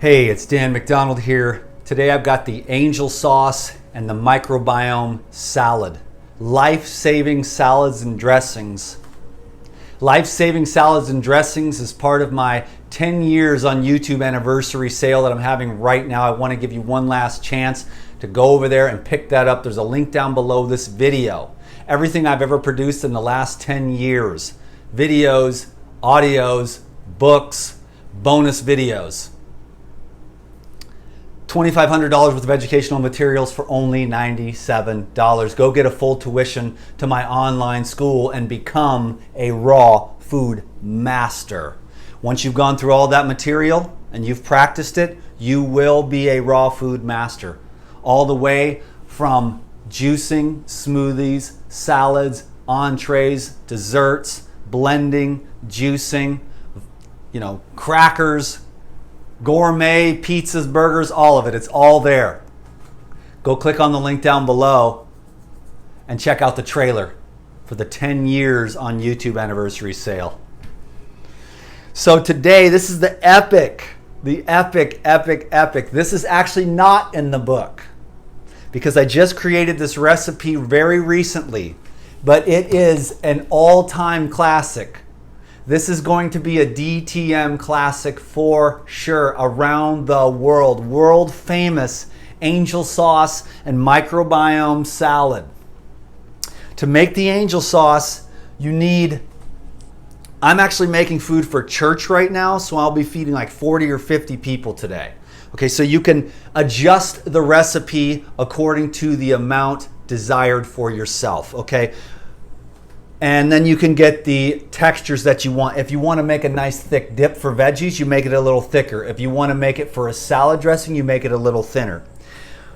Hey, it's Dan McDonald here. Today I've got the angel sauce and the microbiome salad. Life-saving salads and dressings. Life-saving salads and dressings is part of my 10 years on YouTube anniversary sale that I'm having right now. I want to give you one last chance to go over there and pick that up. There's a link down below this video. Everything I've ever produced in the last 10 years. Videos, audios, books, bonus videos. $2,500 worth of educational materials for only $97. Go get a full tuition to my online school and become a raw food master. Once you've gone through all that material and you've practiced it, you will be a raw food master. All the way from juicing, smoothies, salads, entrees, desserts, blending, juicing, crackers, gourmet, pizzas, burgers, all of it. It's all there. Go click on the link down below and check out the trailer for the 10 years on YouTube anniversary sale. So today, this is the epic. This is actually not in the book because I just created this recipe very recently, but it is an all-time classic. This is going to be a DTM classic for sure around the world. World famous angel sauce and microbiome salad. To make the angel sauce, I'm actually making food for church right now, so I'll be feeding like 40 or 50 people today. Okay, so you can adjust the recipe according to the amount desired for yourself, okay? And then you can get the textures that you want. If you want to make a nice thick dip for veggies, you make it a little thicker. If you want to make it for a salad dressing, you make it a little thinner.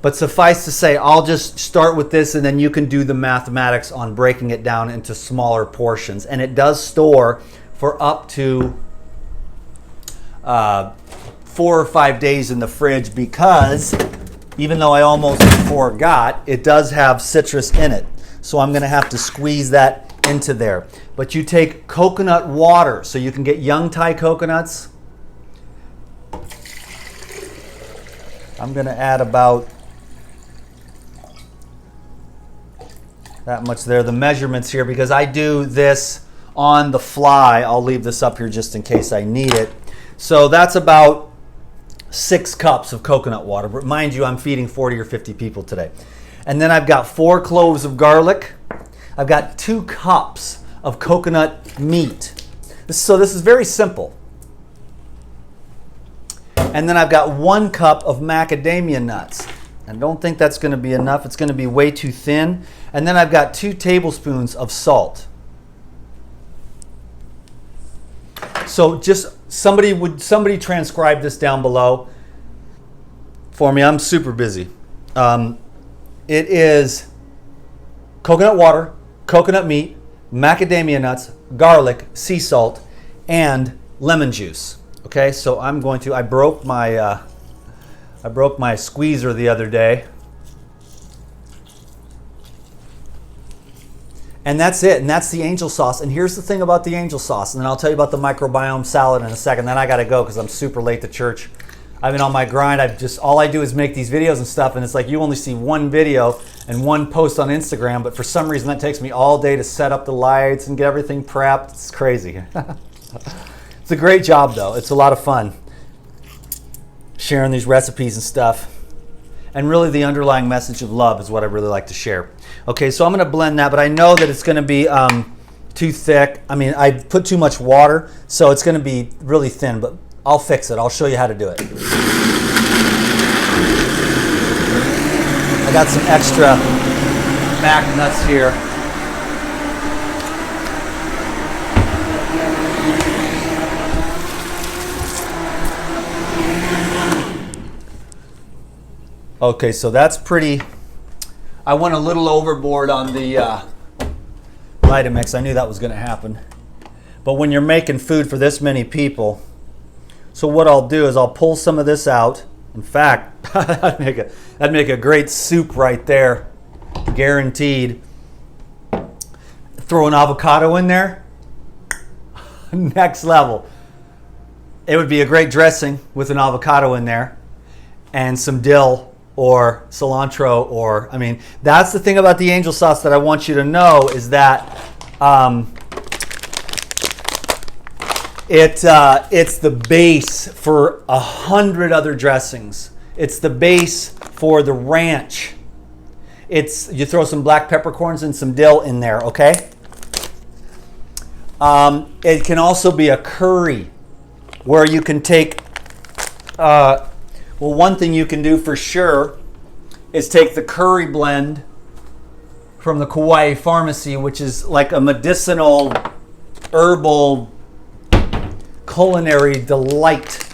But suffice to say, I'll just start with this and then you can do the mathematics on breaking it down into smaller portions. And it does store for up to 4 or 5 days in the fridge because even though I almost forgot, it does have citrus in it. So I'm going to have to squeeze that into there. But you take coconut water, so you can get young Thai coconuts. I'm going to add about that much there. The measurements here, because I do this on the fly. I'll leave this up here just in case I need it. So that's about 6 cups of coconut water. But mind you, I'm feeding 40 or 50 people today. And then I've got 4 cloves of garlic. I've got 2 cups of coconut meat. So this is very simple. And then I've got 1 cup of macadamia nuts. I don't think that's going to be enough. It's going to be way too thin. And then I've got 2 tablespoons of salt. So just somebody transcribe this down below for me. I'm super busy. It is coconut water, coconut meat, macadamia nuts, garlic, sea salt, and lemon juice. Okay, so I broke my squeezer the other day. And that's it, and that's the angel sauce. And here's the thing about the angel sauce, and then I'll tell you about the microbiome salad in a second. Then I gotta go because I'm super late to church. I've been on my grind. All I do is make these videos and stuff, and it's like you only see 1 video and 1 post on Instagram, but for some reason that takes me all day to set up the lights and get everything prepped. It's crazy. It's a great job though. It's a lot of fun sharing these recipes and stuff. And really the underlying message of love is what I really like to share. Okay, so I'm gonna blend that, but I know that it's gonna be too thick. I mean, I put too much water, so it's gonna be really thin, but I'll fix it. I'll show you how to do it. I got some extra mac nuts here. Okay, so that's pretty. I went a little overboard on the Vitamix. I knew that was going to happen. But when you're making food for this many people, so what I'll do is I'll pull some of this out. In fact, that'd make a great soup right there, guaranteed. Throw an avocado in there, next level. it would be a great dressing with an avocado in there and some dill or cilantro, or, I mean, that's the thing about the angel sauce that I want you to know, is that it's the base for 100 other dressings. It's the base for the ranch. You throw some black peppercorns and some dill in there, okay? It can also be a curry where you can take, well, one thing you can do for sure is take the curry blend from the Kauai Pharmacy, which is like a medicinal, herbal, culinary delight.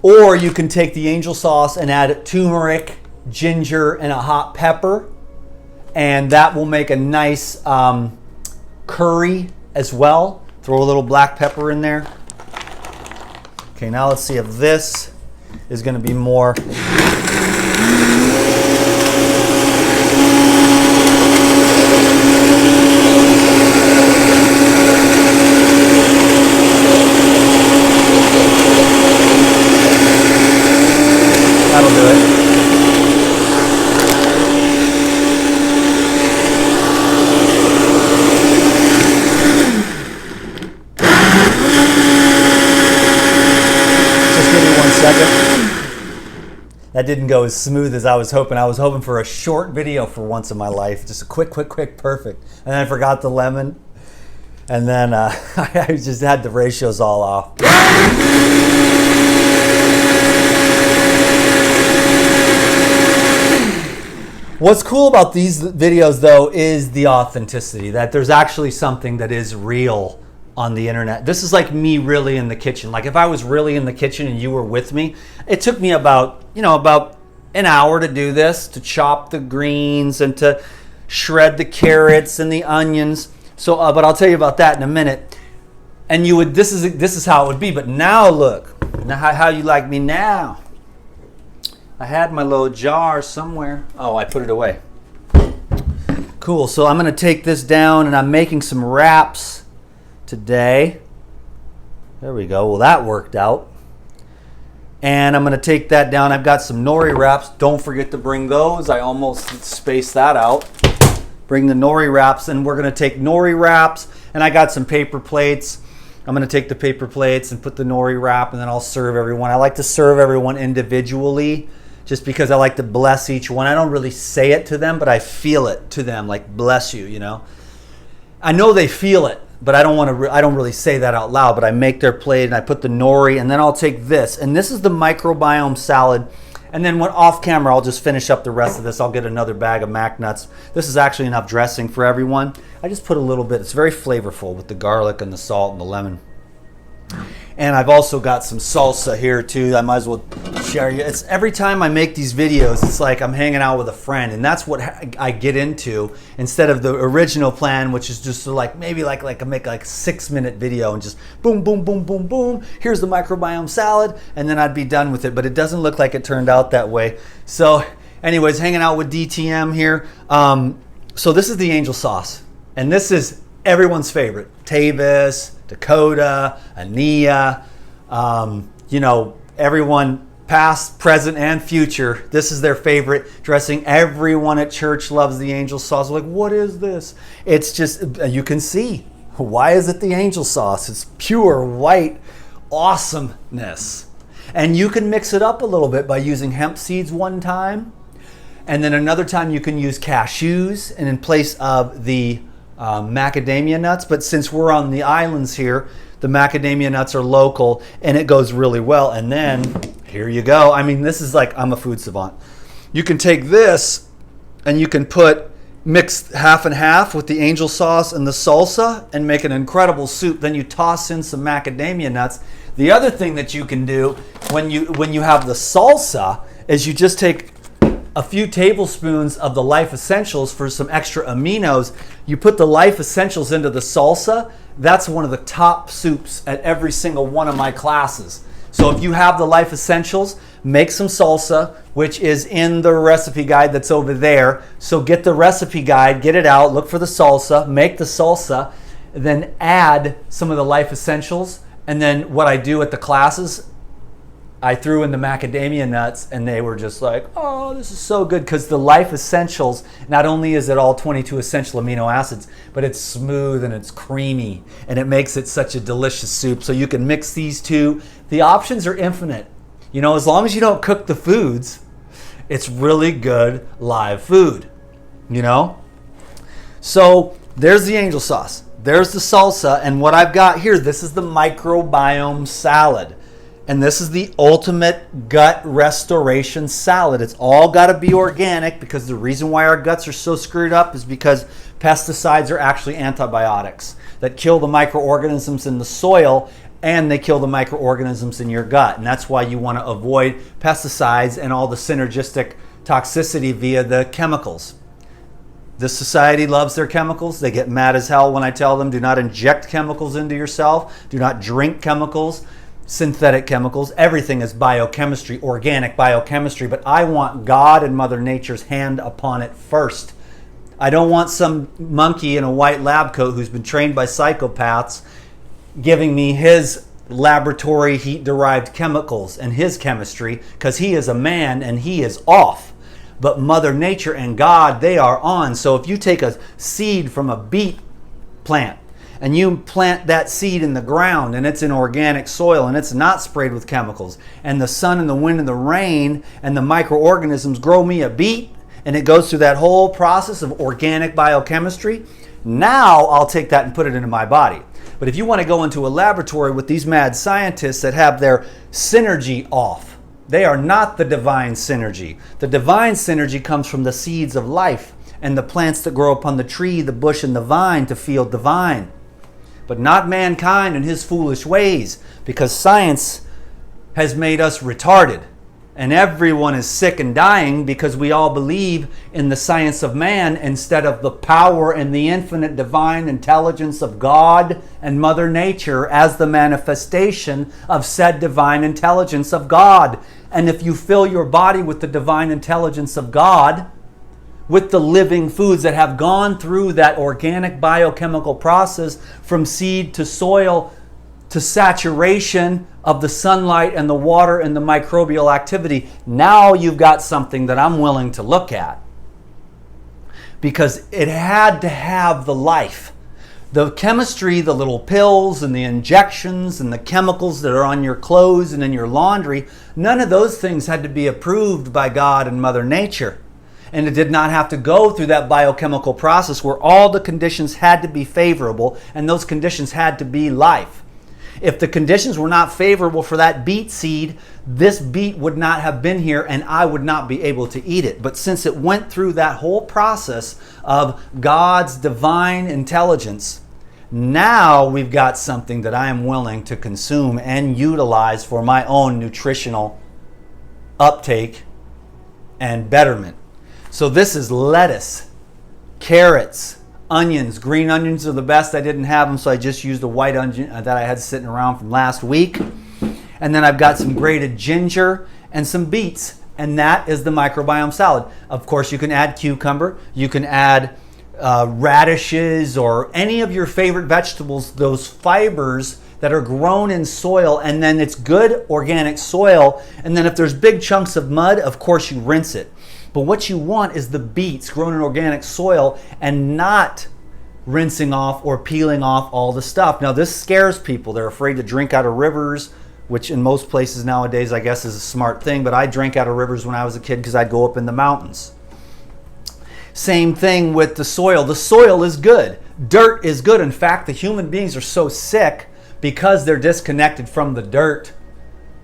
Or you can take the angel sauce and add turmeric, ginger, and a hot pepper, and that will make a nice curry as well. Throw a little black pepper in there. Okay, now let's see if this is going to be more. That'll do it. Just give me 1 second. That didn't go as smooth as I was hoping. I was hoping for a short video for once in my life. Just a quick, perfect. And then I forgot the lemon. And then I just had the ratios all off. What's cool about these videos, though, is the authenticity, that there's actually something that is real on the internet. This is like me really in the kitchen. Like if I was really in the kitchen and you were with me, it took me about an hour to do this, to chop the greens and to shred the carrots and the onions. So, but I'll tell you about that in a minute. And this is how it would be. But now look, now how you like me now. I had my little jar somewhere. Oh, I put it away. Cool, so I'm gonna take this down and I'm making some wraps today. There we go, well that worked out. And I'm gonna take that down. I've got some nori wraps. Don't forget to bring those. I almost spaced that out. Bring the nori wraps, and we're gonna take nori wraps, and I got some paper plates. I'm gonna take the paper plates and put the nori wrap, and then I'll serve everyone. I like to serve everyone individually, just because I like to bless each one. I don't really say it to them, but I feel it to them, like bless you, I know they feel it, but I don't really say that out loud, but I make their plate and I put the nori, and then I'll take this. And this is the microbiome salad. And then when off camera, I'll just finish up the rest of this. I'll get another bag of mac nuts. This is actually enough dressing for everyone. I just put a little bit. It's very flavorful with the garlic and the salt and the lemon. And I've also got some salsa here too. I might as well share you. It's every time I make these videos, it's like I'm hanging out with a friend, and that's what I get into instead of the original plan, which is just like maybe like I make like a 6-minute video and just boom, boom, boom, boom, boom. Here's the microbiome salad, and then I'd be done with it. But it doesn't look like it turned out that way. So, anyways, hanging out with DTM here. So this is the angel sauce, and this is everyone's favorite. Tavis, Dakota, Ania, everyone past, present, and future. This is their favorite dressing. Everyone at church loves the angel sauce. Like, what is this? It's just, you can see. Why is it the angel sauce? It's pure white awesomeness. And you can mix it up a little bit by using hemp seeds one time. And then another time you can use cashews, and in place of the macadamia nuts. But since we're on the islands here, the macadamia nuts are local, and it goes really well. And then here you go. I mean, this is like, I'm a food savant. You can take this and you can mix half and half with the angel sauce and the salsa and make an incredible soup. Then you toss in some macadamia nuts. The other thing that you can do when you have the salsa is you just take a few tablespoons of the Life Essentials for some extra aminos. You put the Life Essentials into the salsa. That's one of the top soups at every single one of my classes. So if you have the Life Essentials, make some salsa, which is in the recipe guide that's over there. So get the recipe guide, get it out, look for the salsa, make the salsa, then add some of the life essentials. And then what I do at the classes, I threw in the macadamia nuts, and they were just like, oh, this is so good, because the life essentials, not only is it all 22 essential amino acids, but it's smooth and it's creamy, and it makes it such a delicious soup. So you can mix these two. The options are infinite. You know, as long as you don't cook the foods, it's really good live food, you know? So there's the angel sauce. There's the salsa, and what I've got here, this is the microbiome salad. And this is the ultimate gut restoration salad. It's all got to be organic, because the reason why our guts are so screwed up is because pesticides are actually antibiotics that kill the microorganisms in the soil, and they kill the microorganisms in your gut. And that's why you want to avoid pesticides and all the synergistic toxicity via the chemicals. This society loves their chemicals. They get mad as hell when I tell them, do not inject chemicals into yourself. Do not drink chemicals. Synthetic chemicals. Everything is biochemistry, organic biochemistry, but I want God and Mother Nature's hand upon it first. I don't want some monkey in a white lab coat who's been trained by psychopaths giving me his laboratory heat-derived chemicals and his chemistry, because he is a man and he is off. But Mother Nature and God, they are on. So if you take a seed from a beet plant, and you plant that seed in the ground, and it's in organic soil, and it's not sprayed with chemicals, and the sun and the wind and the rain and the microorganisms grow me a beet, and it goes through that whole process of organic biochemistry, now I'll take that and put it into my body. But if you want to go into a laboratory with these mad scientists that have their synergy off, they are not the divine synergy. The divine synergy comes from the seeds of life and the plants that grow upon the tree, the bush, and the vine to feel divine. But not mankind and his foolish ways, because science has made us retarded. And everyone is sick and dying because we all believe in the science of man instead of the power and the infinite divine intelligence of God and Mother Nature as the manifestation of said divine intelligence of God. And if you fill your body with the divine intelligence of God, with the living foods that have gone through that organic biochemical process from seed to soil to saturation of the sunlight and the water and the microbial activity, now you've got something that I'm willing to look at. Because it had to have the life. The chemistry, the little pills and the injections and the chemicals that are on your clothes and in your laundry, none of those things had to be approved by God and Mother Nature. And it did not have to go through that biochemical process where all the conditions had to be favorable, and those conditions had to be life. If the conditions were not favorable for that beet seed, this beet would not have been here and I would not be able to eat it. But since it went through that whole process of God's divine intelligence, now we've got something that I am willing to consume and utilize for my own nutritional uptake and betterment. So this is lettuce, carrots, onions. Green onions are the best. I didn't have them, so I just used a white onion that I had sitting around from last week. And then I've got some grated ginger and some beets. And that is the microbiome salad. Of course, you can add cucumber. You can add radishes or any of your favorite vegetables, those fibers that are grown in soil, and then it's good organic soil. And then if there's big chunks of mud, of course you rinse it. But what you want is the beets grown in organic soil and not rinsing off or peeling off all the stuff. Now this scares people. They're afraid to drink out of rivers, which in most places nowadays I guess is a smart thing, but I drank out of rivers when I was a kid because I'd go up in the mountains. Same thing with the soil. The soil is good. Dirt is good. In fact, the human beings are so sick because they're disconnected from the dirt.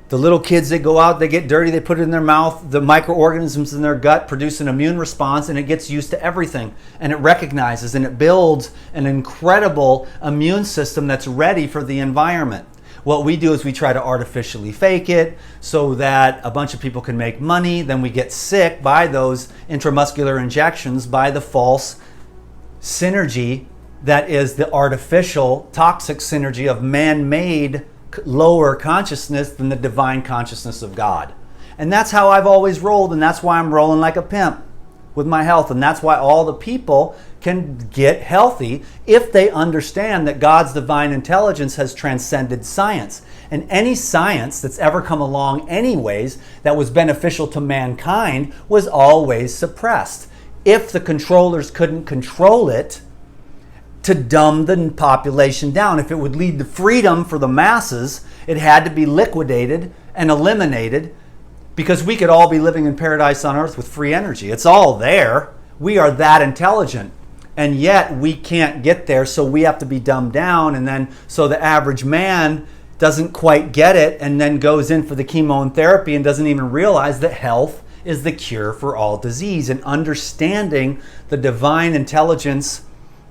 The little kids, they go out, they get dirty, they put it in their mouth. The microorganisms in their gut produce an immune response, and it gets used to everything. And it recognizes and it builds an incredible immune system that's ready for the environment. What we do is we try to artificially fake it so that a bunch of people can make money. Then we get sick by those intramuscular injections, by the false synergy that is the artificial toxic synergy of man-made lower consciousness than the divine consciousness of God. And that's how I've always rolled, and that's why I'm rolling like a pimp with my health. And that's why all the people can get healthy if they understand that God's divine intelligence has transcended science. And any science that's ever come along anyways that was beneficial to mankind was always suppressed. If the controllers couldn't control it, to dumb the population down. If it would lead to freedom for the masses, it had to be liquidated and eliminated, because we could all be living in paradise on earth with free energy. It's all there. We are that intelligent. And yet we can't get there, so we have to be dumbed down. And then so the average man doesn't quite get it and then goes in for the chemotherapy and doesn't even realize that health is the cure for all disease. And understanding the divine intelligence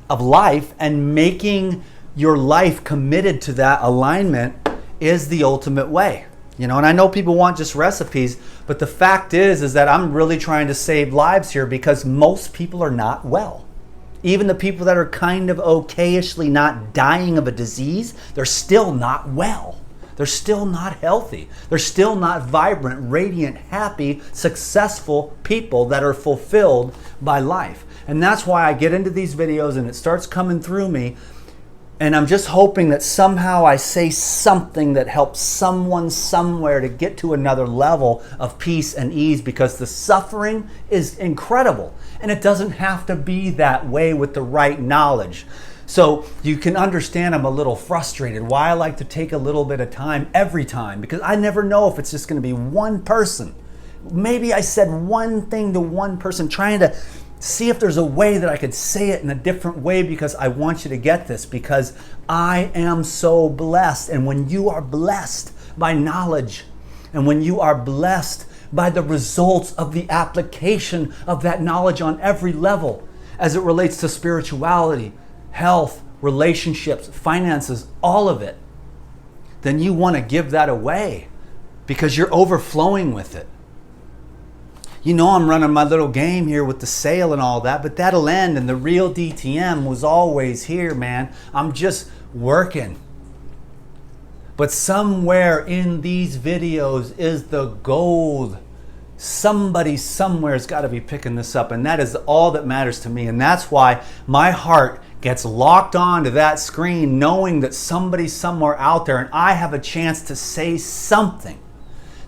of life and making your life committed to that alignment is the ultimate way. And I know people want just recipes, but the fact is that I'm really trying to save lives here, because most people are not well. Even the people that are kind of okayishly not dying of a disease, they're still not well. They're still not healthy. They're still not vibrant, radiant, happy, successful people that are fulfilled by life. And that's why I get into these videos and it starts coming through me. And I'm just hoping that somehow I say something that helps someone somewhere to get to another level of peace and ease, because the suffering is incredible. And it doesn't have to be that way with the right knowledge. So you can understand I'm a little frustrated. Why I like to take a little bit of time every time, because I never know if it's just going to be one person. Maybe I said one thing to one person, trying to see if there's a way that I could say it in a different way, because I want you to get this, because I am so blessed. And when you are blessed by knowledge, and when you are blessed by the results of the application of that knowledge on every level, as it relates to spirituality, health, relationships, finances, all of it, then you want to give that away because you're overflowing with it. I'm running my little game here with the sale and all that, but that'll end, and the real DTM was always here, man. I'm just working. But somewhere in these videos is the gold. Somebody somewhere's got to be picking this up, and that is all that matters to me. And that's why my heart gets locked onto that screen, knowing that somebody somewhere out there, and I have a chance to say something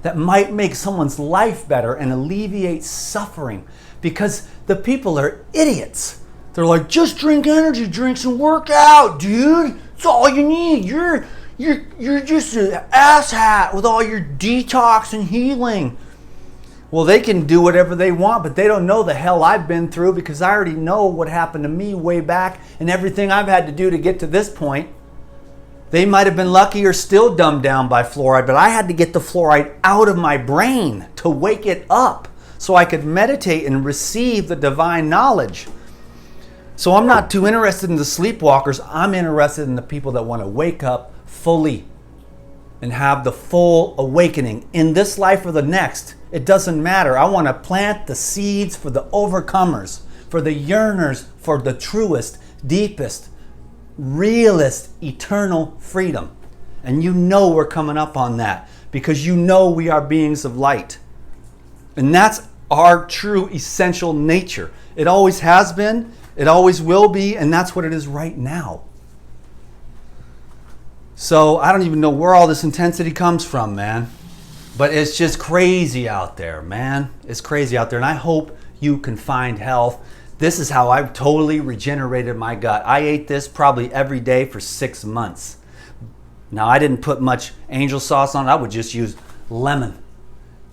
that might make someone's life better and alleviate suffering, because the people are idiots. They're like, just drink energy drinks and work out, dude. It's all you need. You're just an asshat with all your detox and healing. Well, they can do whatever they want, but they don't know the hell I've been through, because I already know what happened to me way back and everything I've had to do to get to this point. They might have been lucky or still dumbed down by fluoride, but I had to get the fluoride out of my brain to wake it up so I could meditate and receive the divine knowledge. So I'm not too interested in the sleepwalkers. I'm interested in the people that want to wake up fully and have the full awakening in this life or the next. It doesn't matter. I want to plant the seeds for the overcomers, for the yearners, for the truest, deepest, realist, eternal freedom. And we're coming up on that, because we are beings of light. And that's our true essential nature. It always has been, it always will be, and that's what it is right now. So I don't even know where all this intensity comes from, man. But it's just crazy out there, man. It's crazy out there. And I hope you can find health. This is how I've totally regenerated my gut. I ate this probably every day for 6 months. Now, I didn't put much angel sauce on it. I would just use lemon.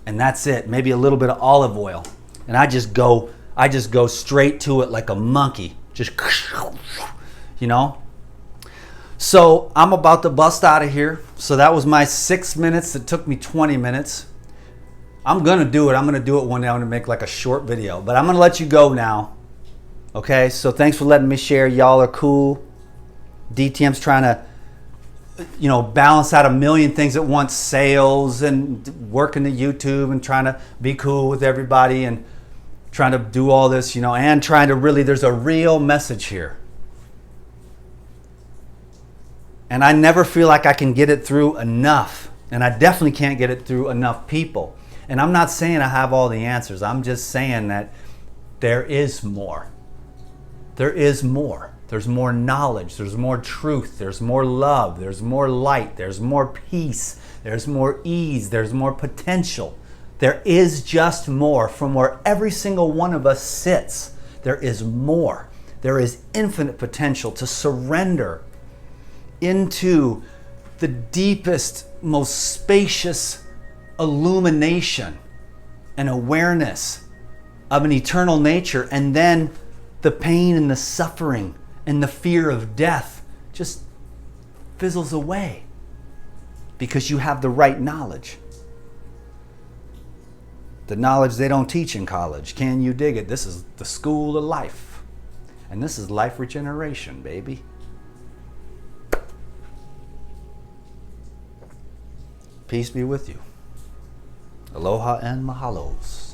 And that's it. Maybe a little bit of olive oil. And I just go straight to it like a monkey. Just, So I'm about to bust out of here. So that was my 6 minutes. It took me 20 minutes. I'm going to do it. I'm going to do it one day. I'm going to make like a short video. But I'm going to let you go now. Okay, so thanks for letting me share. Y'all are cool. DTM's trying to, balance out a million things at once. Sales and working the YouTube and trying to be cool with everybody and trying to do all this, and trying to really, there's a real message here. And I never feel like I can get it through enough. And I definitely can't get it through enough people. And I'm not saying I have all the answers. I'm just saying that there is more. There is more. There's more knowledge. There's more truth. There's more love. There's more light. There's more peace. There's more ease. There's more potential. There is just more from where every single one of us sits. There is more. There is infinite potential to surrender into the deepest, most spacious illumination and awareness of an eternal nature, and then the pain and the suffering and the fear of death just fizzles away because you have the right knowledge. The knowledge they don't teach in college. Can you dig it? This is the school of life. And this is life regeneration, baby. Peace be with you. Aloha and mahalos.